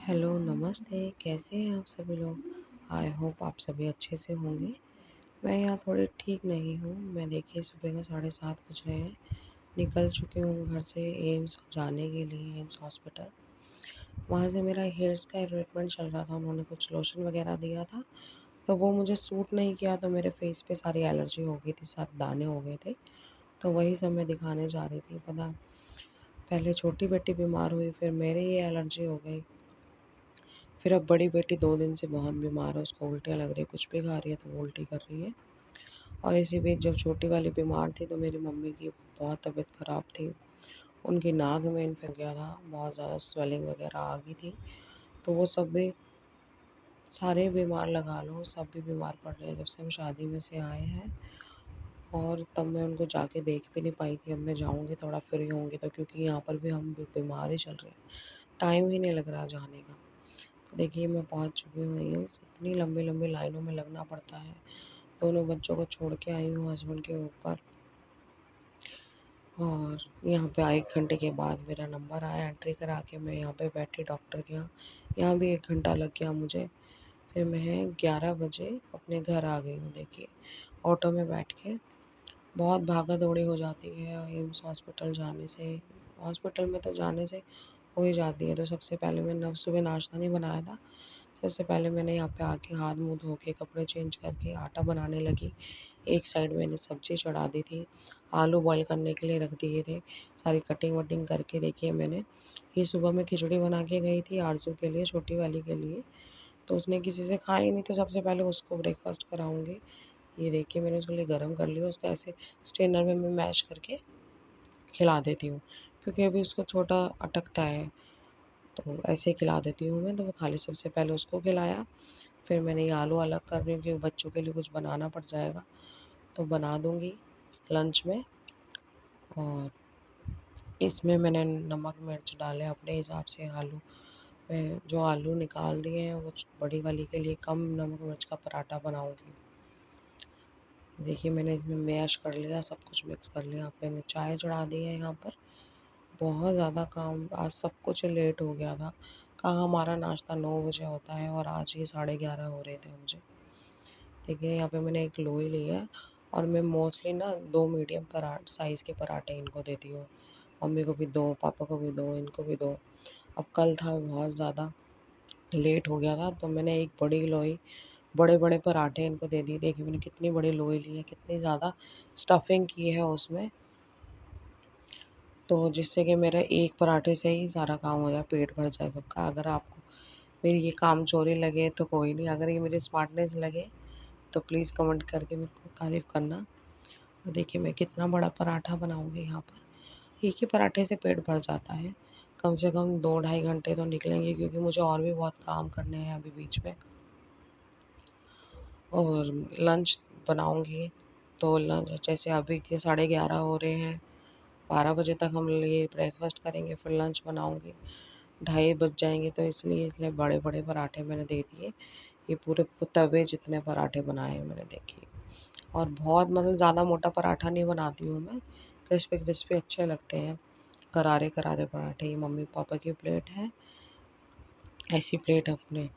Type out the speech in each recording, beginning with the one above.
Hello, नमस्ते, कैसे हैं आप सभी लोग? आई होप आप सभी अच्छे से होंगे। मैं यहाँ थोड़ी ठीक नहीं हूँ। मैं देखिए सुबह का 7:30 बज रहे हैं। निकल चुकी हूँ घर से एम्स जाने के लिए, एम्स हॉस्पिटल। वहाँ से मेरा हेयर्स का ट्रीटमेंट चल रहा था। उन्होंने कुछ लोशन वगैरह दिया था, तो वो मुझे सूट नहीं किया, तो मेरे फेस पे सारी एलर्जी हो गई थी, सारे दाने हो गए थे। तो वही सब मैं दिखाने जा रही थी। पता पहले छोटी बेटी बीमार हुई, फिर मेरे ये एलर्जी हो गई। फिर अब बड़ी बेटी 2 दिन से बहुत बीमार है, उसको उल्टियाँ लग रही है, कुछ भी खा रही है तो वो उल्टी कर रही है। और इसी बीच जब छोटी वाली बीमार थी तो मेरी मम्मी की बहुत तबीयत ख़राब थी। उनकी नाक में इन्फेक्शन गया था, बहुत ज़्यादा स्वेलिंग वगैरह आ गई थी। तो वो सब भी सारे बीमार लगा लो, सब भी बीमार पड़ रहे हैं जब से हम शादी में से आए हैं। और तब मैं उनको जाके देख भी नहीं पाई थी। अब मैं जाऊँगी थोड़ा फ्री होंगी तो, क्योंकि यहाँ पर भी हम बीमार ही चल रहे हैं, टाइम ही नहीं लग रहा जाने का। तो देखिए मैं पहुँच चुकी हूँ एम्स। इतनी लंबी लंबी लाइनों में लगना पड़ता है। दोनों बच्चों को छोड़ के आई हूँ हस्बैंड के ऊपर। और यहाँ पे 1 घंटे के बाद मेरा नंबर आया, एंट्री करा के मैं यहाँ पे बैठी डॉक्टर के यहाँ। यहाँ भी 1 घंटा लग गया मुझे। फिर मैं 11 बजे अपने घर आ गई हूँ। देखिए ऑटो में बैठ के बहुत भागा दौड़ी हो जाती है एम्स हॉस्पिटल जाने से। हॉस्पिटल में तो जाने से हो ही जाती है। तो सबसे पहले मैंने सुबह नाश्ता नहीं बनाया था। सबसे पहले मैंने यहाँ पे आके हाथ मुँह धो के कपड़े चेंज करके आटा बनाने लगी। एक साइड मैंने सब्जी चढ़ा दी थी, आलू बॉईल करने के लिए रख दिए थे। सारी कटिंग वटिंग करके देखिए मैंने ये सुबह में खिचड़ी बना के गई थी आरज़ू के लिए, छोटी वाली के लिए। तो उसने किसी से खाई नहीं, तो सबसे पहले उसको ब्रेकफास्ट कराऊंगी। ये देखिए मैंने उसके लिए गर्म कर लिया। उसको ऐसे स्ट्रेनर में मैं मैश करके खिला देती हूँ, क्योंकि अभी उसको छोटा अटकता है। तो ऐसे खिला देती हूँ मैं। तो वो खा ली, सबसे पहले उसको खिलाया। फिर मैंने ये आलू अलग कर रही हूँ, क्योंकि बच्चों के लिए कुछ बनाना पड़ जाएगा, तो बना दूँगी लंच में। और इसमें मैंने नमक मिर्च डाले अपने हिसाब से। आलू में जो आलू निकाल दिए हैं वो बड़ी वाली के लिए कम नमक मिर्च का पराठा बनाऊँगी। देखिए मैंने इसमें मैश कर लिया, सब कुछ मिक्स कर लिया। अब मैंने चाय चढ़ा दी है यहाँ पर। बहुत ज़्यादा काम, आज सब कुछ लेट हो गया था। कहाँ हमारा नाश्ता 9 बजे होता है और आज ही 11:30 हो रहे थे मुझे। देखिए यहाँ पे मैंने एक लोई लिया है, और मैं मोस्टली ना 2 मीडियम साइज़ के पराठे इनको देती हूँ। मम्मी को भी दो, पापा को भी दो, इनको भी दो। अब कल था बहुत ज़्यादा लेट हो गया था, तो मैंने एक बड़ी लोई बड़े बड़े पराठे इनको दे दिए। देखिए मैंने कितनी बड़ी लोई ली है, कितनी ज़्यादा स्टफिंग की है उसमें। तो जिससे कि मेरा एक पराठे से ही सारा काम हो जाए, पेट भर जाए सबका। अगर आपको मेरी ये काम चोरी लगे तो कोई नहीं, अगर ये मेरी स्मार्टनेस लगे तो प्लीज़ कमेंट करके मेरे को तारीफ़ करना। तो देखिए मैं कितना बड़ा पराठा बनाऊँगी यहाँ पर। एक ही पराठे से पेट भर जाता है। कम से कम 2 ढाई घंटे तो निकलेंगे, क्योंकि मुझे और भी बहुत काम करने हैं अभी बीच में। और लंच बनाऊँगी, तो लंच जैसे अभी के 11:30 हो रहे हैं, 12 बजे तक हम ये ब्रेकफ़ास्ट करेंगे, फिर लंच बनाऊँगी। 2:30 बज जाएँगे, तो इसलिए बड़े-बड़े पराठे मैंने दे दिए। ये पूरे तवे जितने पराठे बनाए हैं मैंने, देखिए। और बहुत मतलब ज़्यादा मोटा पराठा नहीं बनाती हूँ मैं, क्रिस्पी-क्रिस्पी अच्छे लगते हैं। करारे-करारे पराठे। ये मम्मी-पापा की प्लेट है, ऐसी प्लेट अपने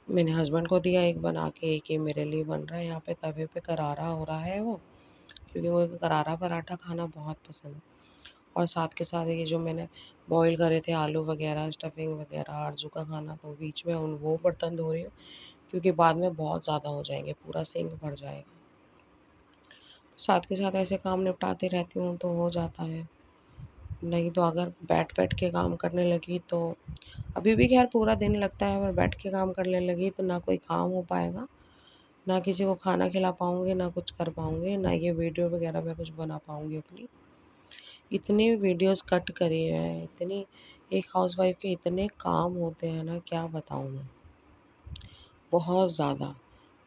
मैंने हस्बैंड को दिया एक बना के, एक ये मेरे लिए बन रहा है। यहाँ पे तवे पे करारा हो रहा है वो, क्योंकि मुझे करारा पराठा खाना बहुत पसंद है। और साथ के साथ ये जो मैंने बॉईल करे थे आलू वगैरह, स्टफिंग वगैरह, आरज़ू का खाना, तो बीच में उन वो बर्तन धो रही हूँ, क्योंकि बाद में बहुत ज़्यादा हो जाएँगे, पूरा सिंक भर जाएगा। साथ के साथ ऐसे काम निपटाती रहती हूँ तो हो जाता है। नहीं तो अगर बैठ-बैठ के काम करने लगी तो, अभी भी ख़ैर पूरा दिन लगता है, पर बैठ के काम करने लगी तो ना कोई काम हो पाएगा, ना किसी को खाना खिला पाऊँगी, ना कुछ कर पाऊँगी, ना ये वीडियो वगैरह मैं कुछ बना पाऊँगी अपनी। इतनी वीडियोज़ कट करी हैं, इतनी एक हाउसवाइफ़ के इतने काम होते हैं ना, क्या बताऊँ मैं। बहुत ज़्यादा,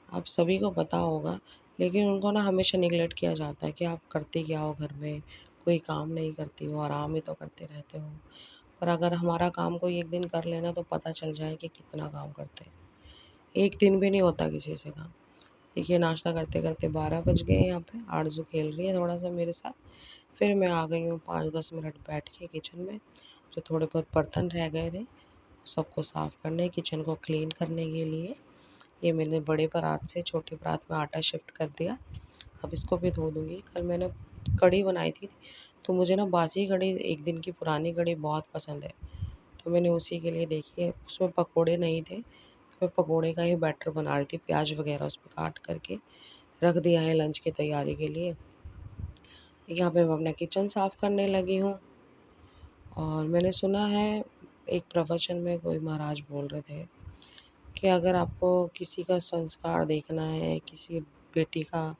आप सभी को पता होगा, लेकिन उनको ना हमेशा नेगलेक्ट किया जाता है कि आप करती क्या हो घर में, कोई काम नहीं करती हो, आराम ही तो करते रहते हो। पर अगर हमारा काम कोई एक दिन कर ले ना, तो पता चल जाए कि कितना काम करते हैं। एक दिन भी नहीं होता किसी से काम। देखिए नाश्ता करते-करते 12 बज गए हैं। यहाँ पे आरज़ू खेल रही है थोड़ा-सा मेरे साथ। फिर मैं आ गई हूँ 5-10 मिनट बैठ के किचन में, जो थोड़े बहुत बर्तन रह गए थे सबको साफ़ करने, किचन को क्लीन करने के लिए। ये मैंने बड़े परात से छोटे परात में आटा शिफ्ट कर दिया। अब इसको भी धो दूँगी। कल मैंने कढ़ी बनाई थी, तो मुझे ना बासी कढ़ी, एक दिन की पुरानी कढ़ी बहुत पसंद है। तो मैंने उसी के लिए, देखिए उसमें पकोड़े नहीं थे, तो मैं पकोड़े का ही बैटर बना रही थी, प्याज वगैरह उसमें काट करके रख दिया है लंच की तैयारी के लिए। यहाँ पे मैं अपना किचन साफ़ करने लगी हूँ। और मैंने सुना है, एक प्रवचन में कोई महाराज बोल रहे थे कि अगर आपको किसी का संस्कार देखना है, किसी बेटी का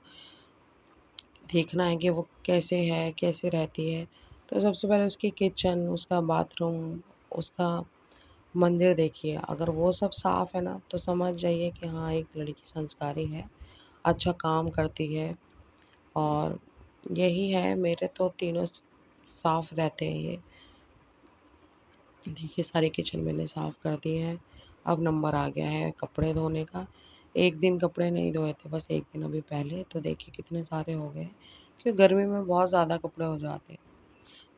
देखना है कि वो कैसे है, कैसे रहती है, तो सबसे पहले उसकी किचन, उसका बाथरूम, उसका मंदिर देखिए। अगर वो सब साफ़ है ना, तो समझ जाइए कि हाँ, एक लड़की संस्कारी है, अच्छा काम करती है। और यही है, मेरे तो तीनों साफ़ रहते हैं ये। देखिए सारी किचन मैंने साफ़ कर दी है। अब नंबर आ गया है कपड़े धोने का। एक दिन कपड़े नहीं धोए थे, बस एक दिन अभी पहले, तो देखिए कितने सारे हो गए, क्योंकि गर्मी में बहुत ज़्यादा कपड़े हो जाते हैं।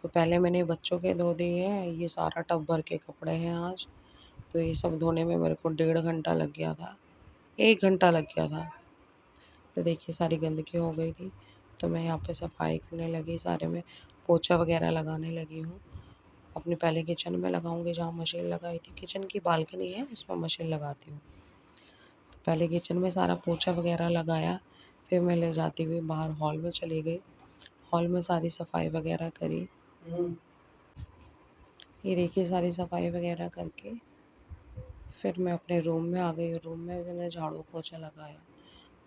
तो पहले मैंने बच्चों के धो दिए हैं, ये सारा टब भर के कपड़े हैं आज। तो ये सब धोने में मेरे को 1.5 घंटा लग गया था, 1 घंटा लग गया था। तो देखिए सारी गंदगी हो गई थी, तो मैं यहाँ पे सफाई करने लगी, सारे में पोछा वगैरह लगाने लगी हूँ। अपने पहले किचन में लगाऊंगी जहाँ मशीन लगाई थी, किचन की बालकनी है उसमें मशीन लगाती हूँ। तो पहले किचन में सारा पोछा वगैरह लगाया, फिर मैं ले जाती हुई बाहर हॉल में चली गई, हॉल में सारी सफाई वगैरह करी। ये देखिए सारी सफाई वगैरह करके फिर मैं अपने रूम में आ गई। रूम में मैंने झाड़ू पोछा लगाया,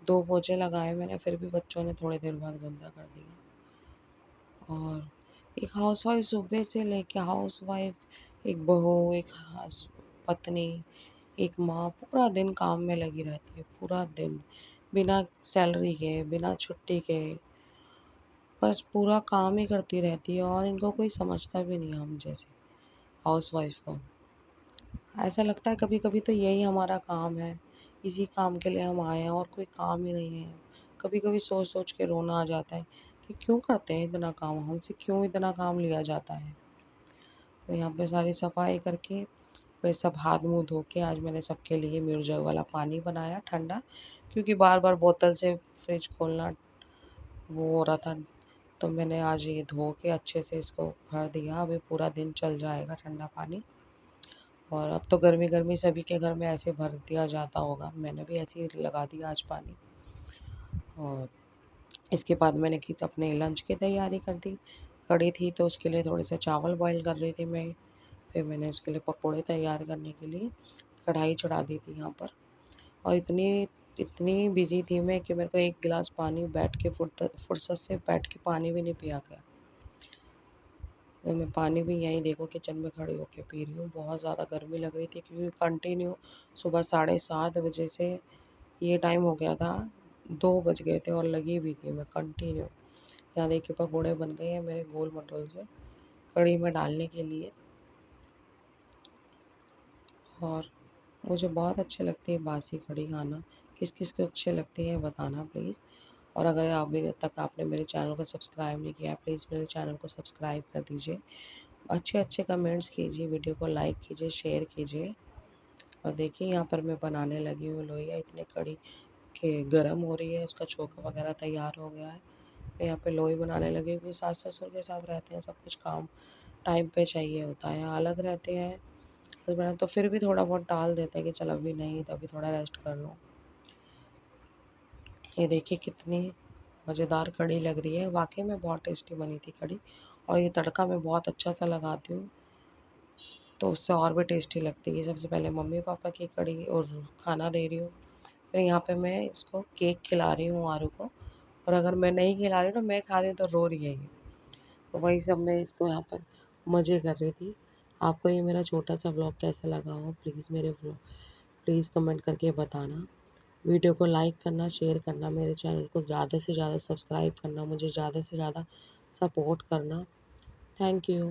2 पोछे लगाए मैंने, फिर भी बच्चों ने थोड़ी देर बाद गंदा कर दिया। और एक हाउसवाइफ सुबह से लेके हाउसवाइफ, एक बहू, एक पत्नी, एक माँ पूरा दिन काम में लगी रहती है, पूरा दिन बिना सैलरी के, बिना छुट्टी के, बस पूरा काम ही करती रहती है। और इनको कोई समझता भी नहीं है, हम जैसे हाउसवाइफ को। ऐसा लगता है कभी कभी तो यही हमारा काम है, इसी काम के लिए हम आए हैं और कोई काम ही नहीं है। कभी कभी सोच सोच के रोना आ जाता है कि क्यों करते हैं इतना काम, हमसे क्यों इतना काम लिया जाता है। तो यहाँ पे सारी सफाई करके फिर सब हाथ मुंह धो के आज मैंने सबके लिए म्यूरजग वाला पानी बनाया ठंडा, क्योंकि बार बार बोतल से फ्रिज खोलना वो हो रहा था। तो मैंने आज ये धो के अच्छे से इसको भर दिया, अभी पूरा दिन चल जाएगा ठंडा पानी। और अब तो गर्मी गर्मी सभी के घर में ऐसे भर दिया जाता होगा, मैंने भी ऐसे ही लगा दिया आज पानी। और इसके बाद मैंने की तो अपने लंच की तैयारी कर दी। कड़ी थी तो उसके लिए थोड़े से चावल बॉईल कर रही थी मैं। फिर मैंने उसके लिए पकोड़े तैयार करने के लिए कढ़ाई चढ़ा दी थी यहाँ पर। और इतनी इतनी बिज़ी थी मैं कि मेरे को एक गिलास पानी बैठ के फुर्सत से बैठ के पानी भी नहीं पिया गया। तो मैं पानी भी यहीं देखो किचन में खड़ी होके पी रही हूँ। बहुत ज़्यादा गर्मी लग रही थी, क्योंकि कंटिन्यू सुबह 7:30 बजे से ये टाइम हो गया था, 2 बज गए थे और लगी हुई थी मैं कंटिन्यू। यहाँ देखिए पकोड़े बन गए हैं मेरे गोल मटोल से कढ़ी में डालने के लिए। और मुझे बहुत अच्छे लगती है बासी कढ़ी खाना। किस किस को अच्छे लगती है बताना प्लीज़। और अगर अभी तक आपने मेरे चैनल को सब्सक्राइब नहीं किया है, प्लीज़ मेरे चैनल को सब्सक्राइब कर दीजिए। अच्छे अच्छे कमेंट्स कीजिए, वीडियो को लाइक कीजिए, शेयर कीजिए। और देखिए यहाँ पर मैं बनाने लगी हूँ लोइया, इतने कड़ी के गर्म हो रही है, उसका छोंका वगैरह तैयार हो गया है। मैं यहाँ पे लोई बनाने लगी हूँ, क्योंकि सास ससुर के साथ रहते हैं, सब कुछ काम टाइम पे चाहिए होता है। अलग रहते हैं हस्बैंड तो फिर भी थोड़ा बहुत टाल देते हैं कि चल अभी नहीं, तो अभी थोड़ा रेस्ट कर लो। ये देखिए कितनी मज़ेदार कढ़ी लग रही है, वाकई में बहुत टेस्टी बनी थी कढ़ी। और ये तड़का मैं बहुत अच्छा सा लगाती हूँ, तो उससे और भी टेस्टी लगती है। सबसे पहले मम्मी पापा की कढ़ी और खाना दे रही हूँ, फिर यहाँ पे मैं इसको केक खिला रही हूँ आरू को। और अगर मैं नहीं खिला रही हूँ, तो मैं खा रही हूँ तो रो रही है ये। तो वही सब मैं इसको यहाँ पर मज़े कर रही थी। आपको ये मेरा छोटा सा ब्लॉग कैसा लगा हो, प्लीज़ कमेंट करके बताना। वीडियो को लाइक करना, शेयर करना, मेरे चैनल को ज़्यादा से ज़्यादा सब्सक्राइब करना, मुझे ज़्यादा से ज़्यादा सपोर्ट करना। Thank you.